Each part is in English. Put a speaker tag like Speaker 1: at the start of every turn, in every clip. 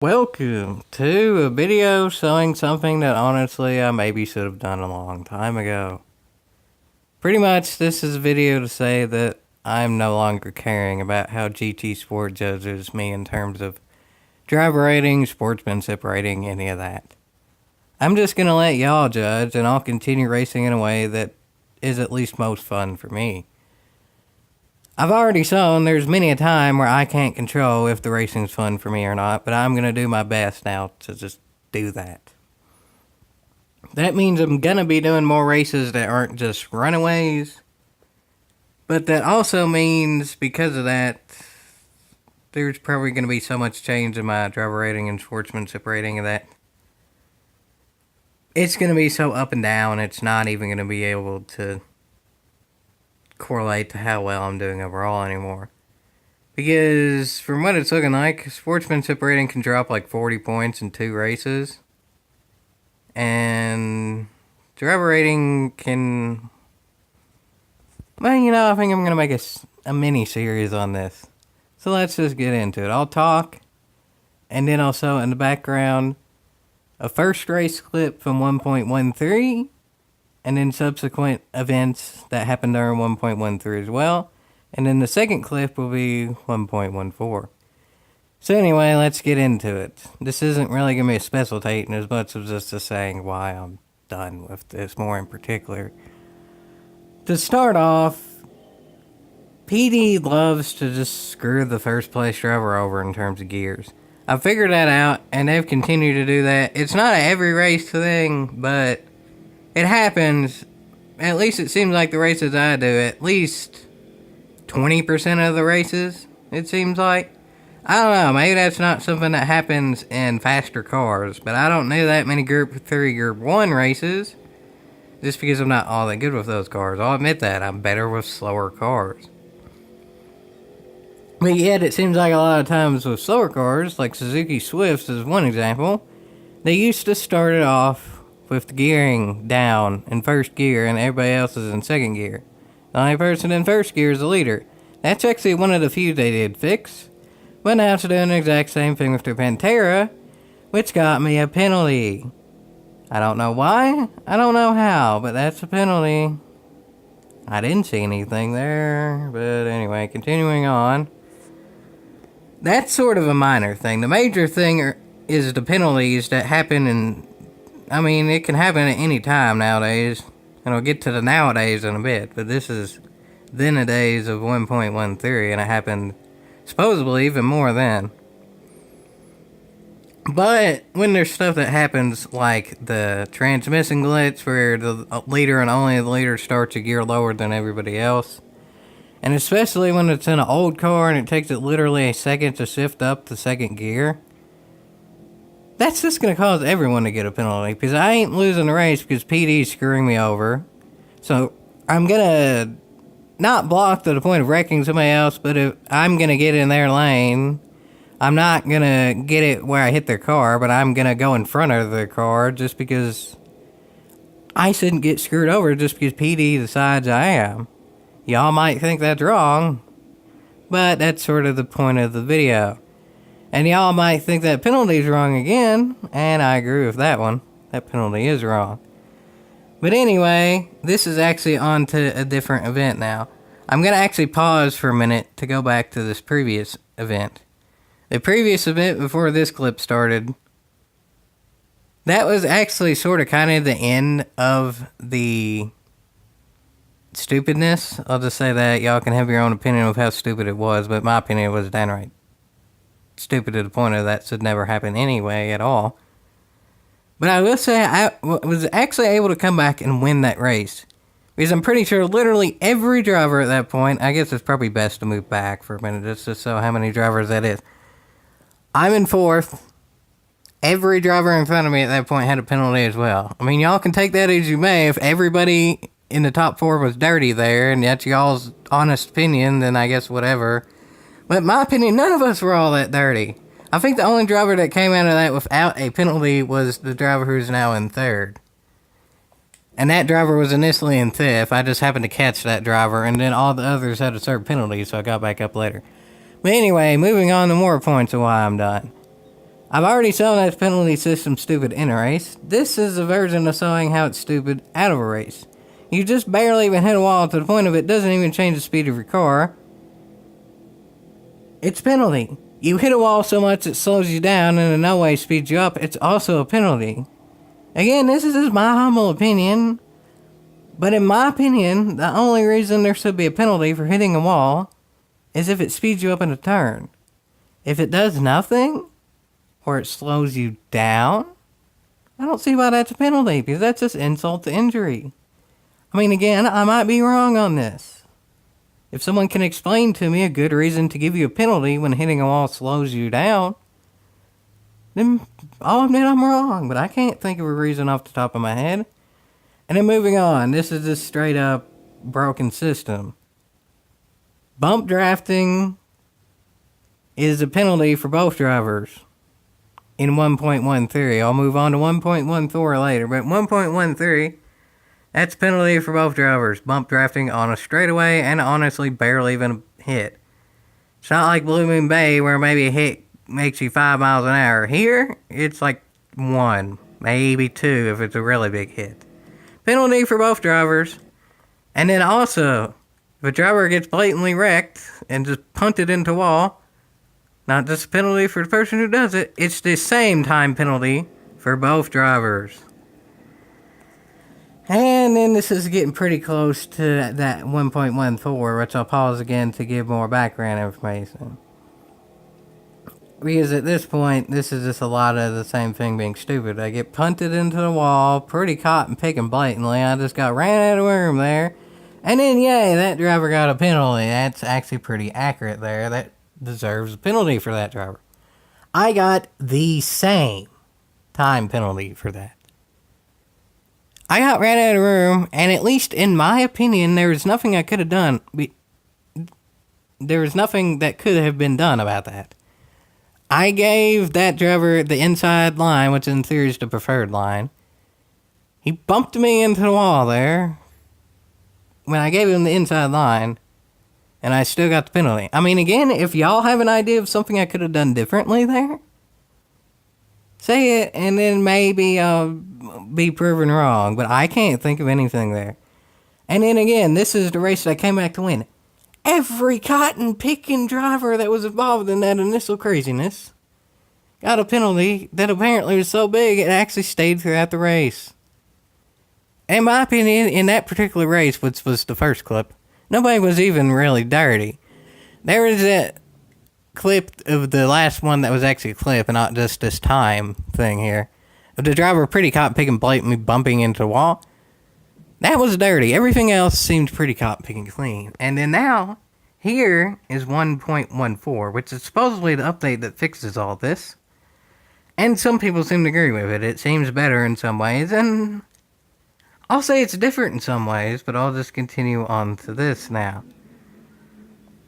Speaker 1: Welcome to a video showing something that honestly I maybe should have done a long time ago. Pretty much this is a video to say that I'm no longer caring about how GT Sport judges me in terms of driver rating, sportsmanship rating, any of that. I'm just going to let y'all judge and I'll continue racing in a way that is at least most fun for me. I've already shown there's many a time where I can't control if the racing's fun for me or not, but I'm going to do my best now to just do that. That means I'm going to be doing more races that aren't just runaways, but that also means, because of that, there's probably going to be so much change in my driver rating and sportsmanship rating that it's going to be so up and down, it's not even going to be able to correlate to how well I'm doing overall anymore. Because from what it's looking like, sportsmanship rating can drop like 40 points in 2 races. And driver rating can... Well, I think I'm going to make a mini-series on this. So let's just get into it. I'll talk, and then also in the background, a first race clip from 1.13, and then subsequent events that happened during 1.13 as well. And then the second clip will be 1.14. So anyway, let's get into it. This isn't really going to be a special tape as much as just a saying why I'm done with this more in particular. To start off, PD loves to just screw the first place driver over in terms of gears. I figured that out, and they've continued to do that. It's not an every race thing, but it happens. At least it seems like the races I do, at least 20% of the races, it seems like. I don't know, maybe that's not something that happens in faster cars, but I don't know that many Group 3, Group 1 races, just because I'm not all that good with those cars. I'll admit that, I'm better with slower cars. But yet, it seems like a lot of times with slower cars, like Suzuki Swifts is one example, they used to start it off with the gearing down in first gear and everybody else is in second gear. The only person in first gear is the leader. That's actually one of the few they did fix. But now it's doing the exact same thing with their Pantera, which got me a penalty. I don't know why, I don't know how, but that's a penalty. I didn't see anything there, but anyway, continuing on. That's sort of a minor thing. The major thing is the penalties that happen in... it can happen at any time nowadays, and I'll get to the nowadays in a bit, but this is then the days of 1.13, and it happened supposedly even more then. But when there's stuff that happens like the transmission glitch where the leader and only the leader starts a gear lower than everybody else, and especially when it's in an old car and it takes it literally a second to shift up the second gear, that's just going to cause everyone to get a penalty, because I ain't losing the race because PD's screwing me over. So I'm going to not block to the point of wrecking somebody else, but if I'm going to get in their lane, I'm not going to get it where I hit their car, but I'm going to go in front of their car just because I shouldn't get screwed over just because PD decides I am. Y'all might think that's wrong, but that's sort of the point of the video. And y'all might think that penalty's wrong again, and I agree with that one. That penalty is wrong. But anyway, this is actually on to a different event now. I'm going to actually pause for a minute to go back to this previous event. The previous event before this clip started, that was actually sort of kind of the end of the stupidness. I'll just say that. Y'all can have your own opinion of how stupid it was, but my opinion was downright stupid to the point of that should never happen anyway at all. But I will say I was actually able to come back and win that race. Because I'm pretty sure literally every driver at that point, I guess it's probably best to move back for a minute just to show how many drivers that is. I'm in 4th. Every driver in front of me at that point had a penalty as well. Y'all can take that as you may. If everybody in the top 4 was dirty there, and that's y'all's honest opinion, then I guess whatever. But in my opinion, none of us were all that dirty. I think the only driver that came out of that without a penalty was the driver who's now in 3rd. And that driver was initially in 5th. I just happened to catch that driver, and then all the others had to serve penalties, so I got back up later. But anyway, moving on to more points of why I'm done. I've already shown that penalty system stupid in a race. This is a version of showing how it's stupid out of a race. You just barely even hit a wall to the point of it doesn't even change the speed of your car. It's penalty. You hit a wall so much it slows you down and in no way speeds you up. It's also a penalty. Again, this is just my humble opinion. But in my opinion, the only reason there should be a penalty for hitting a wall is if it speeds you up in a turn. If it does nothing, or it slows you down, I don't see why that's a penalty, because that's just insult to injury. I mean, again, I might be wrong on this. If someone can explain to me a good reason to give you a penalty when hitting a wall slows you down, then I'll admit I'm wrong, but I can't think of a reason off the top of my head. And then moving on, this is just straight up broken system. Bump drafting is a penalty for both drivers in 1.13. I'll move on to 1.14 later, but 1.13, that's penalty for both drivers. Bump drafting on a straightaway and honestly barely even hit. It's not like Blue Moon Bay where maybe a hit makes you 5 miles an hour. Here, it's like 1, maybe 2 if it's a really big hit. Penalty for both drivers. And then also, if a driver gets blatantly wrecked and just punted into a wall, not just a penalty for the person who does it, it's the same time penalty for both drivers. And then this is getting pretty close to that 1.14, which I'll pause again to give more background information. Because at this point, this is just a lot of the same thing being stupid. I get punted into the wall, pretty caught and picking blatantly. I just got ran out of room there. And then, yay, that driver got a penalty. That's actually pretty accurate there. That deserves a penalty for that driver. I got the same time penalty for that. I got ran out of room, and at least in my opinion, there was nothing I could have done. There was nothing that could have been done about that. I gave that driver the inside line, which in theory is the preferred line. He bumped me into the wall there when I gave him the inside line, and I still got the penalty. I mean, again, if y'all have an idea of something I could have done differently there, say it, and then maybe I'll be proven wrong, but I can't think of anything there. And then again, this is the race that I came back to win. Every cotton-picking driver that was involved in that initial craziness got a penalty that apparently was so big it actually stayed throughout the race. In my opinion, in that particular race, which was the first clip, nobody was even really dirty. There was that clip of the last one that was actually a clip and not just this time thing here. Of the driver pretty cotton-picking blatantly bumping into the wall. That was dirty. Everything else seemed pretty cotton-picking clean. And then now, here is 1.14, which is supposedly the update that fixes all this. And some people seem to agree with it. It seems better in some ways, and I'll say it's different in some ways, but I'll just continue on to this now.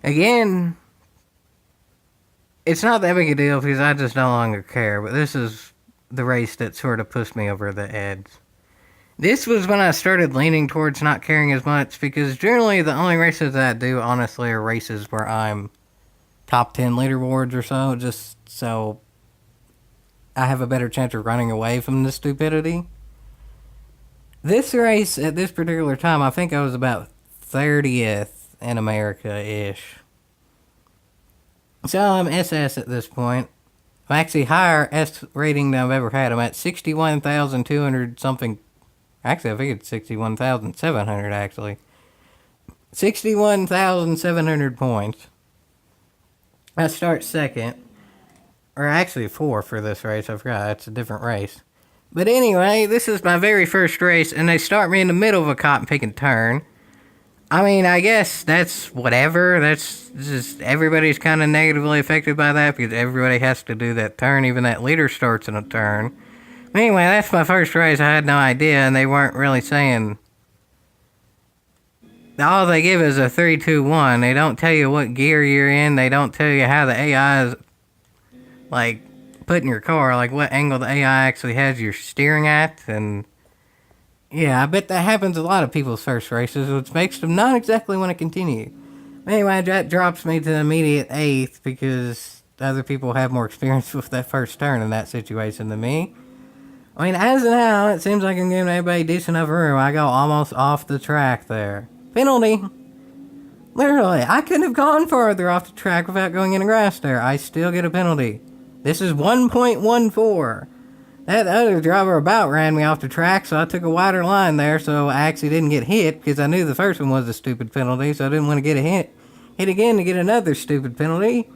Speaker 1: Again, it's not that big a deal because I just no longer care, but this is the race that sort of pushed me over the edge. This was when I started leaning towards not caring as much, because generally the only races that I do, honestly, are races where I'm top 10 leaderboards or so, just so I have a better chance of running away from the stupidity. This race, at this particular time, I think I was about 30th in America-ish. So I'm SS at this point. I'm actually higher S rating than I've ever had. I'm at 61,200 something. Actually, I think it's 61,700, actually. 61,700 points. I start second. Or actually 4 for this race. I forgot. It's a different race. But anyway, this is my very first race, and they start me in the middle of a cotton-picking turn. I mean, I guess that's whatever. That's just, everybody's kind of negatively affected by that, because everybody has to do that turn. Even that leader starts in a turn. But anyway, that's my first race. I had no idea, and they weren't really saying. All they give is a 3, 2, 1. They don't tell you what gear you're in. They don't tell you how the AI is, like, putting your car, like what angle the AI actually has your steering at. And yeah, I bet that happens a lot of people's first races, which makes them not exactly want to continue. But anyway, that drops me to the immediate 8th, because other people have more experience with that first turn in that situation than me. I mean, as of now, it seems like I'm giving everybody decent enough room. I go almost off the track there. Penalty. Literally, I couldn't have gone farther off the track without going in the grass there. I still get a penalty. This is 1.14. That other driver about ran me off the track, so I took a wider line there, so I actually didn't get hit, because I knew the first one was a stupid penalty, so I didn't want to get a hit again to get another stupid penalty.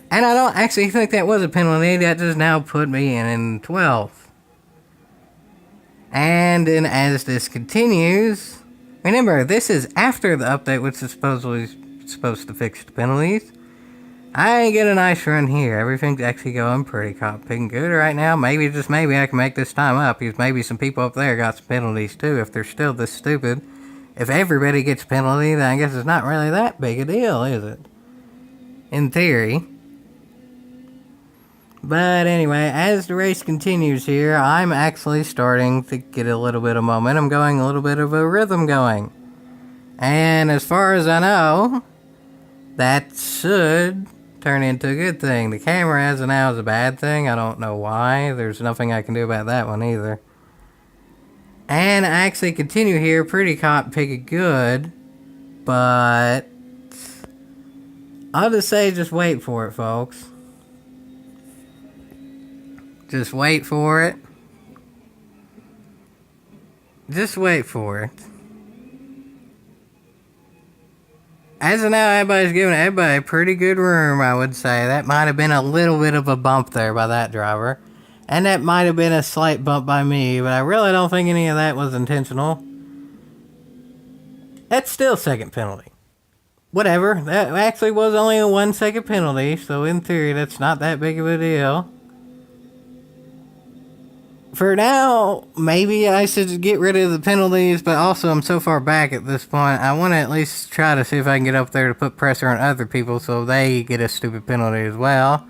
Speaker 1: And I don't actually think that was a penalty. That just now put me in 12th. And then as this continues, remember, this is after the update, which is supposedly supposed to fix the penalties. I get a nice run here. Everything's actually going pretty picking good right now. Maybe, just maybe, I can make this time up, because maybe some people up there got some penalties too, if they're still this stupid. If everybody gets a penalty, then I guess it's not really that big a deal, is it? In theory. But anyway, as the race continues here, I'm actually starting to get a little bit of momentum going, a little bit of a rhythm going. And as far as I know, that should turn into a good thing. The camera as of now is a bad thing. I don't know why. There's nothing I can do about that one either. And I actually continue here pretty picking good. But I'll just say just wait for it, folks. Just wait for it. Just wait for it. As of now, everybody's giving everybody pretty good room, I would say. That might have been a little bit of a bump there by that driver. And that might have been a slight bump by me, but I really don't think any of that was intentional. That's still second penalty. Whatever. That actually was only a 1 second penalty, so in theory, that's not that big of a deal. For now, maybe I should get rid of the penalties, but also I'm so far back at this point, I want to at least try to see if I can get up there to put pressure on other people so they get a stupid penalty as well.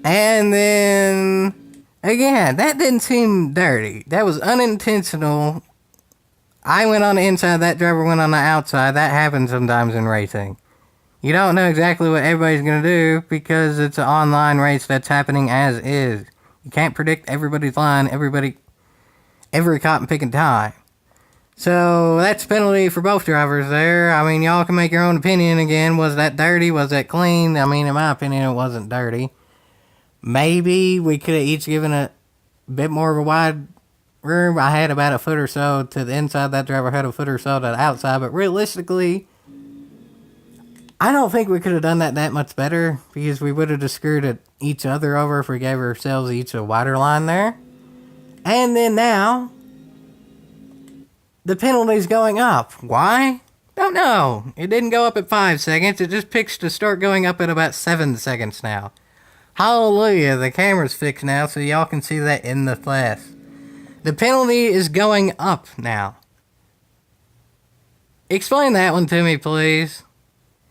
Speaker 1: And then, again, that didn't seem dirty. That was unintentional. I went on the inside, that driver went on the outside. That happens sometimes in racing. You don't know exactly what everybody's going to do because it's an online race that's happening as is. You can't predict everybody's line, every cotton picking time. So that's a penalty for both drivers there. I mean, y'all can make your own opinion again. Was that dirty? Was that clean? I mean, in my opinion, it wasn't dirty. Maybe we could have each given a bit more of a wide room. I had about a foot or so to the inside. That driver had a foot or so to the outside. But realistically, I don't think we could have done that much better because we would have just screwed each other over if we gave ourselves each a wider line there. And then now, the penalty's going up. Why? Don't know. It didn't go up at 5 seconds. It just picks to start going up at about 7 seconds now. Hallelujah. The camera's fixed now so y'all can see that in the flesh. The penalty is going up now. Explain that one to me, please.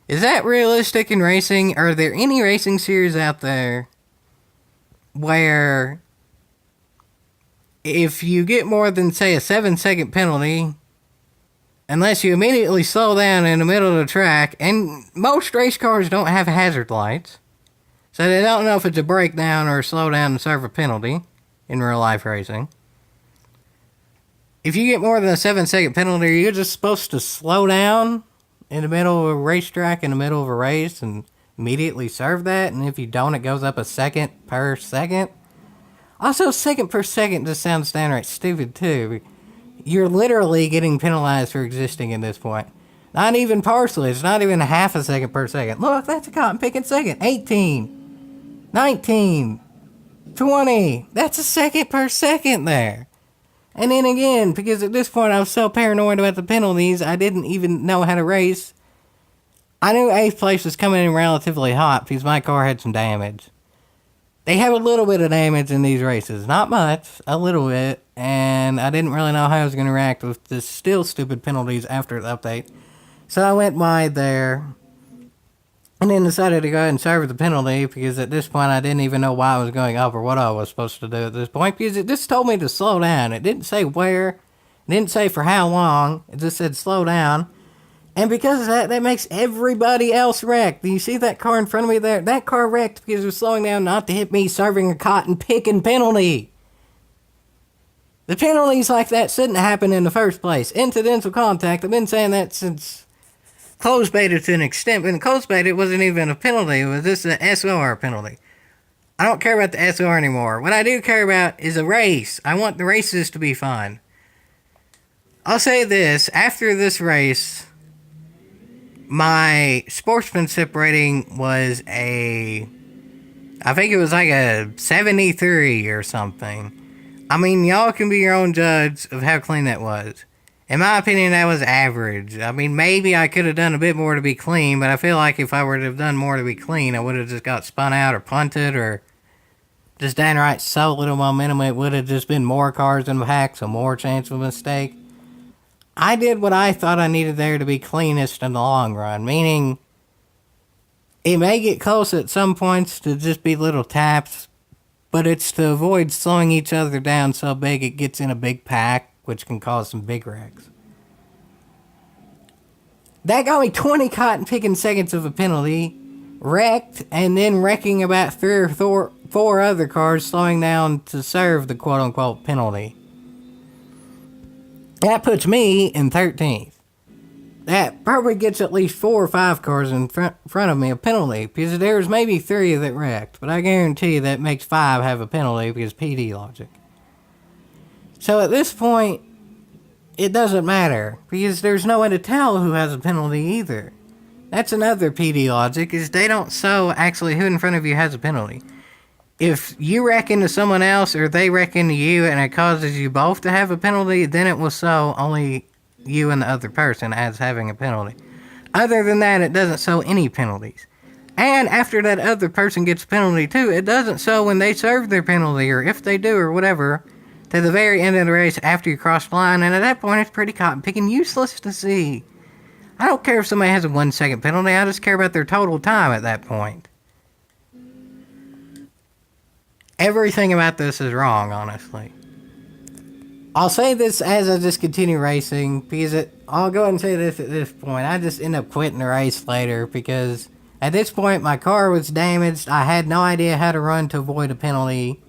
Speaker 1: Is that realistic in racing? Are there any racing series out there where if you get more than, say, a 7-second penalty, unless you immediately slow down in the middle of the track, and most race cars don't have hazard lights, so they don't know if it's a breakdown or a slowdown to serve a penalty in real life racing. If you get more than a 7-second penalty, you're just supposed to slow down in the middle of a racetrack, in the middle of a race, and immediately serve that, and if you don't, it goes up a second per second. Also, second per second just sounds downright stupid, too. You're literally getting penalized for existing at this point. Not even partially, it's not even a half a second per second. Look, that's a cotton picking second. 18, 19, 20. That's a second per second there. And then again, because at this point I was so paranoid about the penalties, I didn't even know how to race. I knew 8th place was coming in relatively hot because my car had some damage. They have a little bit of damage in these races. Not much, a little bit. And I didn't really know how I was going to react with the still stupid penalties after the update. So I went wide there. And then decided to go ahead and serve the penalty because at this point I didn't even know why I was going up or what I was supposed to do at this point because it just told me to slow down. It didn't say where, it didn't say for how long, it just said slow down. And because of that, that makes everybody else wreck. Do you see that car in front of me there? That car wrecked because it was slowing down not to hit me serving a cotton picking penalty. The penalties like that shouldn't happen in the first place. Incidental contact, I've been saying that since close beta to an extent. But in close beta, it wasn't even a penalty. It was just an SOR penalty. I don't care about the SOR anymore. What I do care about is a race. I want the races to be fun. I'll say this. After this race, my sportsmanship rating was I think it was like a 73 or something. I mean, y'all can be your own judge of how clean that was. In my opinion, that was average. I mean, maybe I could have done a bit more to be clean, but I feel like if I were to have done more to be clean, I would have just got spun out or punted or just downright so little momentum, it would have just been more cars in the pack, so more chance of a mistake. I did what I thought I needed there to be cleanest in the long run, meaning it may get close at some points to just be little taps, but it's to avoid slowing each other down so big it gets in a big pack, which can cause some big wrecks. That got me 20 cotton picking seconds of a penalty, wrecked, and then wrecking about 3 or 4 other cars, slowing down to serve the quote-unquote penalty. That puts me in 13th. That probably gets at least 4 or 5 cars in front of me a penalty, because there's maybe 3 that wrecked, but I guarantee that makes 5 have a penalty because PD logic. So at this point, it doesn't matter, because there's no way to tell who has a penalty either. That's another PD logic, is they don't show actually who in front of you has a penalty. If you wreck into someone else or they wreck into you and it causes you both to have a penalty, then it will show only you and the other person as having a penalty. Other than that, it doesn't show any penalties. And after that other person gets a penalty too, it doesn't show when they serve their penalty or if they do or whatever to the very end of the race after you cross the line. And at that point, it's pretty cotton picking useless to see. I don't care if somebody has a 1 second penalty. I just care about their total time at that point. Everything about this is wrong, honestly. I'll say this as I just continue racing, because I'll go ahead and say this at this point. I just end up quitting the race later, because at this point my car was damaged. I had no idea how to run to avoid a penalty,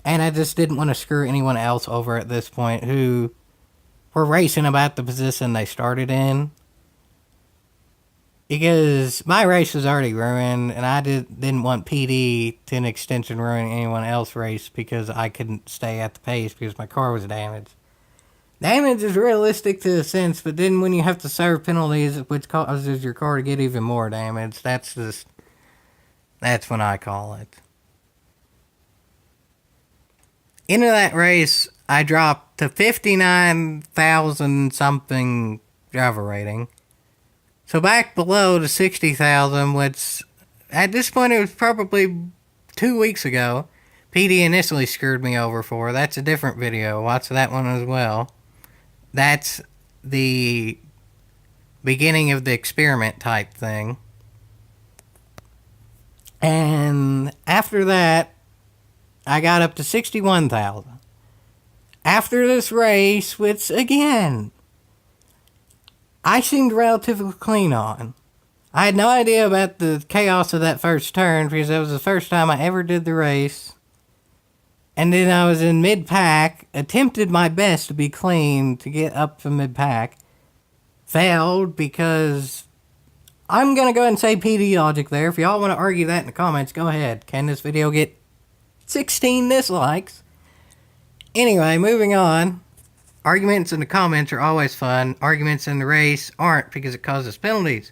Speaker 1: and I just didn't want to screw anyone else over at this point who were racing about the position they started in. Because my race was already ruined, and I didn't want PD to an extension ruin anyone else's race because I couldn't stay at the pace because my car was damaged. Damage is realistic to a sense, but then when you have to serve penalties, which causes your car to get even more damage, that's when I call it. Into that race, I dropped to 59,000 something driver rating. So back below the 60,000, which at this point it was probably 2 weeks ago, PD initially screwed me over for. That's a different video. Watch that one as well. That's the beginning of the experiment type thing. And after that, I got up to 61,000. After this race, which again, I seemed relatively clean on. I had no idea about the chaos of that first turn because that was the first time I ever did the race. And then I was in mid-pack, attempted my best to be clean to get up to mid-pack. Failed because I'm going to go ahead and say PD logic there. If y'all want to argue that in the comments, go ahead. Can this video get 16 dislikes? Anyway, moving on. Arguments in the comments are always fun. Arguments in the race aren't because it causes penalties.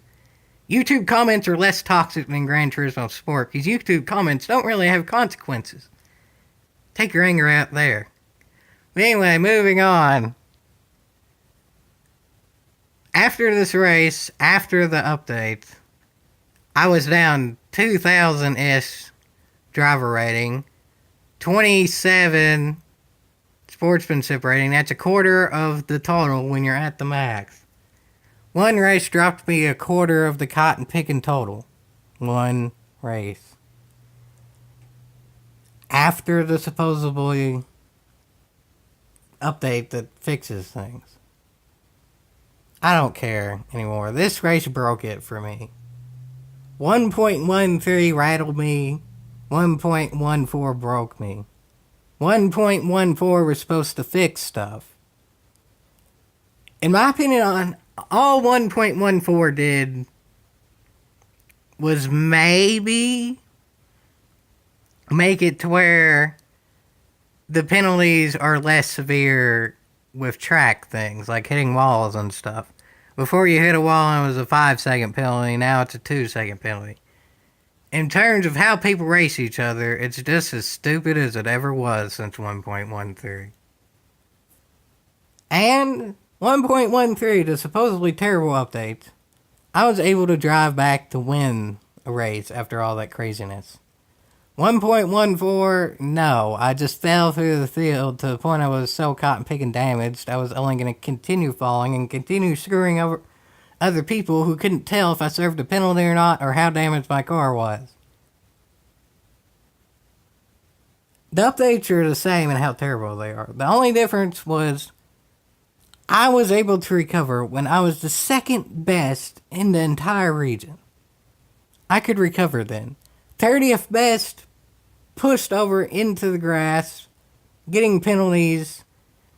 Speaker 1: YouTube comments are less toxic than Gran Turismo Sport because YouTube comments don't really have consequences. Take your anger out there. But anyway, moving on. After this race, after the update, I was down 2,000-ish driver rating, 27 sportsmanship rating. That's a quarter of the total when you're at the max. One race dropped me a quarter of the cotton picking total. One race. After the supposedly update that fixes things. I don't care anymore. This race broke it for me. 1.13 rattled me. 1.14 broke me. 1.14 was supposed to fix stuff. In my opinion, on all 1.14 did was maybe make it to where the penalties are less severe with track things, like hitting walls and stuff. Before you hit a wall, it was a 5-second penalty. Now it's a 2-second penalty. In terms of how people race each other, it's just as stupid as it ever was since 1.13. And 1.13, the supposedly terrible update, I was able to drive back to win a race after all that craziness. 1.14, no, I just fell through the field to the point I was so cotton picking damaged, I was only going to continue falling and continue screwing over other people who couldn't tell if I served a penalty or not or how damaged my car was. The updates are the same and how terrible they are. The only difference was I was able to recover when I was the second best in the entire region. I could recover then. 30th best, pushed over into the grass, getting penalties,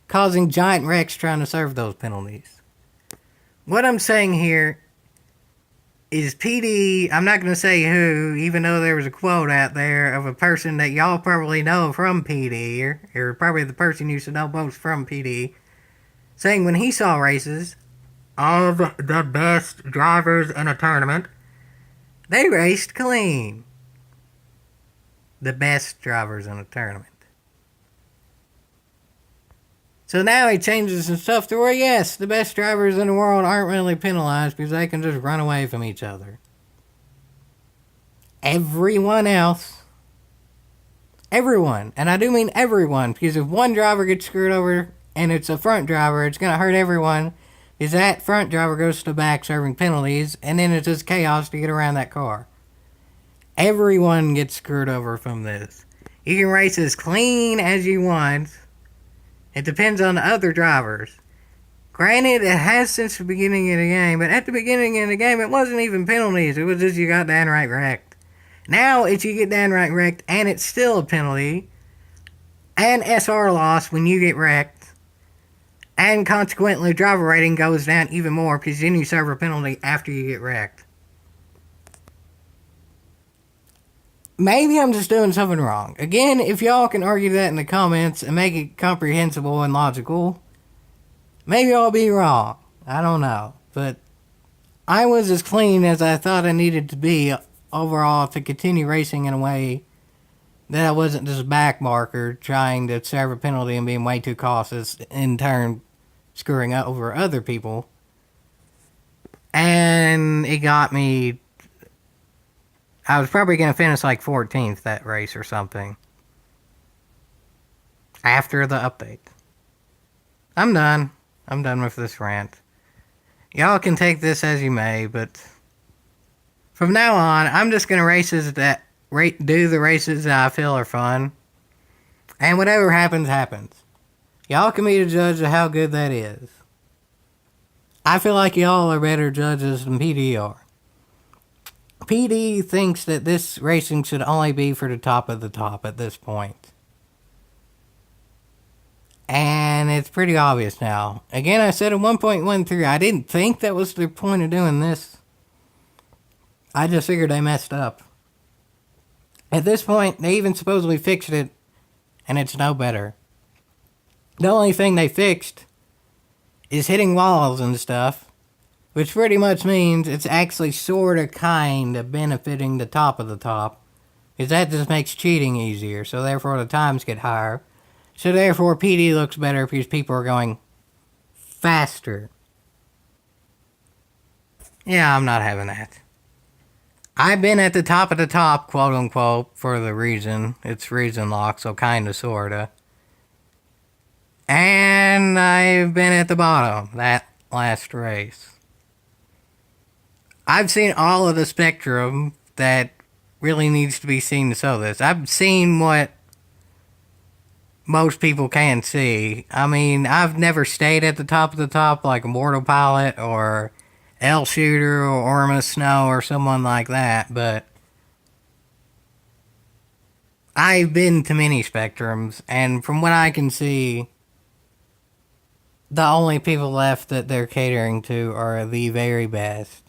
Speaker 1: causing giant wrecks trying to serve those penalties. What I'm saying here is PD, I'm not going to say who, even though there was a quote out there of a person that y'all probably know from PD, or probably the person you should know most from PD, saying when he saw races of the best drivers in a tournament, they raced clean. The best drivers in a tournament. So now he changes some stuff to where, yes, the best drivers in the world aren't really penalized because they can just run away from each other. Everyone else, everyone, and I do mean everyone, because if one driver gets screwed over and it's a front driver, it's going to hurt everyone because that front driver goes to the back serving penalties, and then it's just chaos to get around that car. Everyone gets screwed over from this. You can race as clean as you want. It depends on the other drivers. Granted, it has since the beginning of the game, but at the beginning of the game, it wasn't even penalties. It was just you got downright wrecked. Now, it's you get downright wrecked, and it's still a penalty, and SR loss when you get wrecked, and consequently, driver rating goes down even more because then you serve a penalty after you get wrecked. Maybe I'm just doing something wrong. Again, if y'all can argue that in the comments and make it comprehensible and logical, maybe I'll be wrong. I don't know. But I was as clean as I thought I needed to be overall to continue racing in a way that I wasn't just backmarker trying to serve a penalty and being way too cautious, in turn screwing over other people. And it got me... I was probably going to finish like 14th that race or something. After the update. I'm done. I'm done with this rant. Y'all can take this as you may, but from now on, I'm just going to do the races that I feel are fun. And whatever happens, happens. Y'all can be the judge of how good that is. I feel like y'all are better judges than PD are. PD thinks that this racing should only be for the top of the top at this point. And it's pretty obvious now. Again, I said at 1.13, I didn't think that was the point of doing this. I just figured they messed up. At this point, they even supposedly fixed it, and it's no better. The only thing they fixed is hitting walls and stuff, which pretty much means it's actually sorta kinda benefiting the top of the top. Because that just makes cheating easier, so therefore the times get higher. So therefore PD looks better because people are going faster. Yeah, I'm not having that. I've been at the top of the top, quote unquote, for the reason. It's reason lock, so kinda sorta. And I've been at the bottom, that last race. I've seen all of the spectrum that really needs to be seen to show this. I've seen what most people can see. I mean, I've never stayed at the top of the top like Immortal Pilot or L Shooter or Orma Snow or someone like that, but I've been to many spectrums, and from what I can see, the only people left that they're catering to are the very best.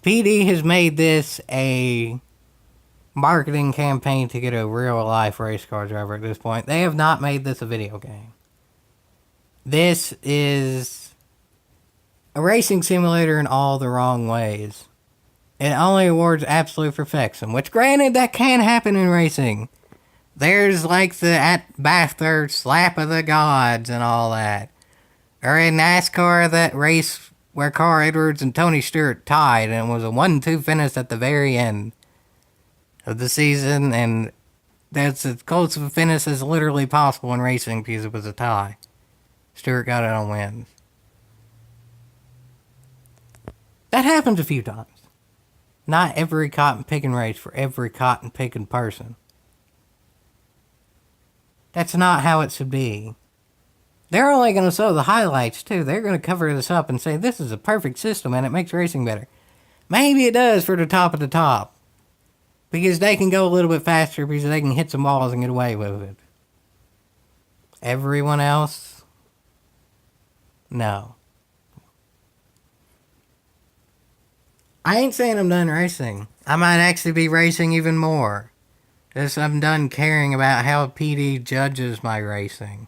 Speaker 1: PD has made this a marketing campaign to get a real life race car driver at this point. They have not made this a video game. This is a racing simulator in all the wrong ways. It only awards absolute perfection, which granted that can happen in racing. There's like the at Bathurst slap of the gods and all that. Or in NASCAR, that race where Carl Edwards and Tony Stewart tied and it was a 1-2 finish at the very end of the season, and that's as close of a finish as literally possible in racing because it was a tie. Stewart got it on wins. That happens a few times. Not every cotton picking race for every cotton picking person. That's not how it should be. They're only going to show the highlights too. They're going to cover this up and say this is a perfect system and it makes racing better. Maybe it does for the top of the top. Because they can go a little bit faster because they can hit some balls and get away with it. Everyone else? No. I ain't saying I'm done racing. I might actually be racing even more. Just I'm done caring about how PD judges my racing.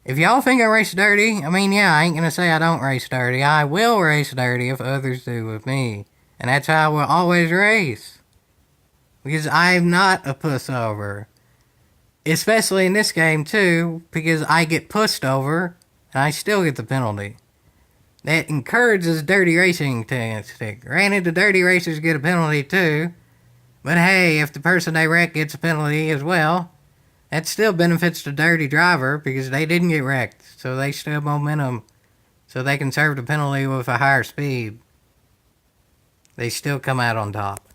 Speaker 1: If y'all think I race dirty, I mean, yeah, I ain't gonna say I don't race dirty. I will race dirty if others do with me. And that's how I will always race. Because I'm not a pushover. Especially in this game, too, because I get pushed over, and I still get the penalty. That encourages dirty racing to granted, the dirty racers get a penalty, too. But hey, if the person they wreck gets a penalty as well, that still benefits the dirty driver, because they didn't get wrecked. So they still have momentum. So they can serve the penalty with a higher speed. They still come out on top.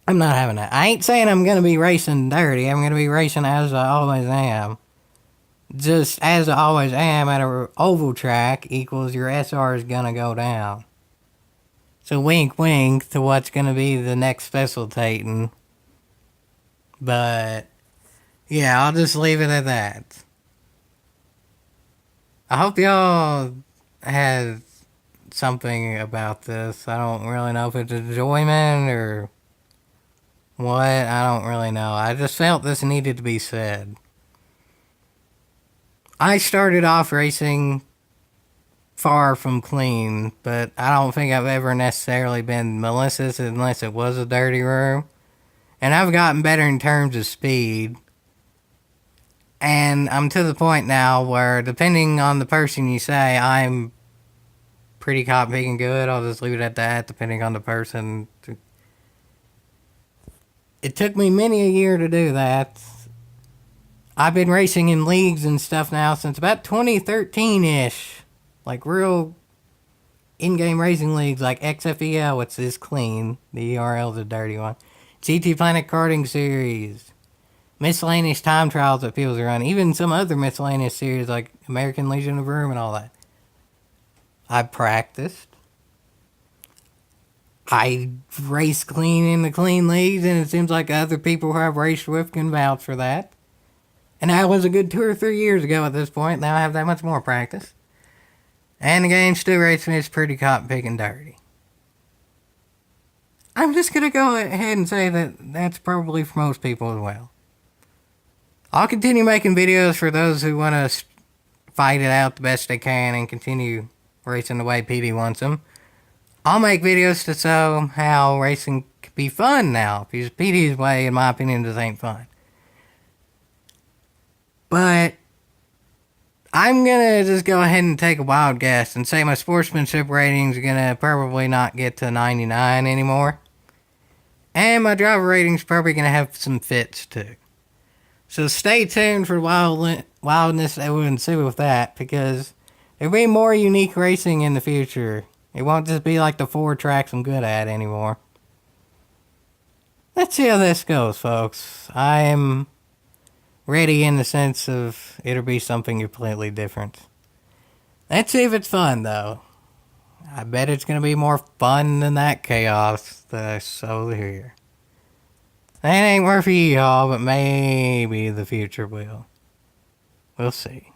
Speaker 1: I'm not having that. I ain't saying I'm going to be racing dirty. I'm going to be racing as I always am. Just as I always am at an oval track equals your SR is going to go down. So wink wink to what's going to be the next facilitating. But yeah, I'll just leave it at that. I hope y'all had something about this. I don't really know if it's enjoyment or what. I don't really know. I just felt this needed to be said. I started off racing far from clean, but I don't think I've ever necessarily been malicious unless it was a dirty room. And I've gotten better in terms of speed. And I'm to the point now where, depending on the person you say, I'm pretty cop picking good. I'll just leave it at that, depending on the person. It took me many a year to do that. I've been racing in leagues and stuff now since about 2013-ish. Like real in-game racing leagues like XFEL, which is clean. The ERL is a dirty one. GT Planet Karting Series. Miscellaneous time trials that people run. Even some other miscellaneous series like American Legion of Room and all that. I practiced. I race clean in the clean leagues, and it seems like other people who I've raced with can vouch for that. And that was a good 2 or 3 years ago at this point. Now I have that much more practice. And the game still rates me as pretty cotton picking dirty. I'm just going to go ahead and say that that's probably for most people as well. I'll continue making videos for those who want to fight it out the best they can and continue racing the way PD wants them. I'll make videos to show how racing can be fun now, because PD's way, in my opinion, just ain't fun. But I'm going to just go ahead and take a wild guess and say my sportsmanship rating's going to probably not get to 99 anymore. And my driver rating's probably going to have some fits too. So stay tuned for wildness that will ensue with that, because there'll be more unique racing in the future. It won't just be like the 4 tracks I'm good at anymore. let's see how this goes, folks. I'm ready in the sense of it'll be something completely different. Let's see if it's fun, though. I bet it's gonna be more fun than that chaos that I saw here. That ain't worth y'all, but maybe the future will. We'll see.